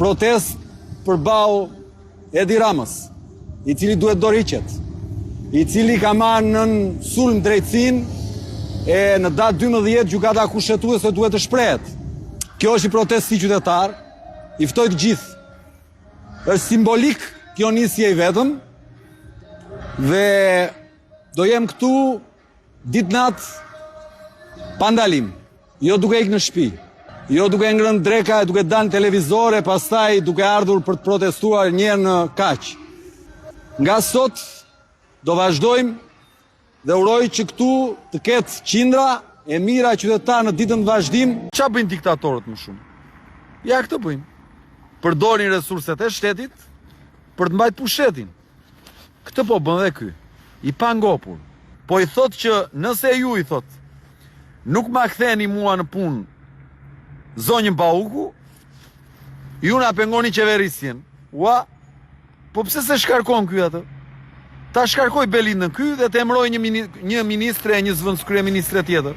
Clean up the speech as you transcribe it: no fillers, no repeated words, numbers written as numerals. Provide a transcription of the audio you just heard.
protest përballë Edi Ramës, i cili duhet dorëhiqet, i cili ka marrë nën sulm drejtësinë e në datë 12 gjykata kushtetuese duhet të shprehet. Kjo është një protestë si qytetar, i ftoj të gjithë. Është simbolik kjo nisje i vetëm dhe do jem këtu ditë natë pa ndalim, jo duke ikë në shtëpi, jo duke ngrënë dreka, duke dalë në televizor e pastaj duke ardhur për të protestuar një herë në kaq. Nga sot do vazhdojmë dhe uroj që këtu të ketë qindra e mira qytetarë në ditën vazhdim. Ç'a bëjnë diktatorët më shumë? Ja këtë bëjnë. Përdorin resurset e shtetit për të mbajtur pushtetin. Këtë po bën dhe ky, i pangopur. Po i thot që nëse ju i thot, nuk ma ktheni mua në punë zonjën Pauku, ju na pengoni qeverisjen. Ua, po pse se shkarkon ky atë? Ta shkarkoj Belindën ky dhe të emroj një ministre e një zëvendëskryeministre tjetër.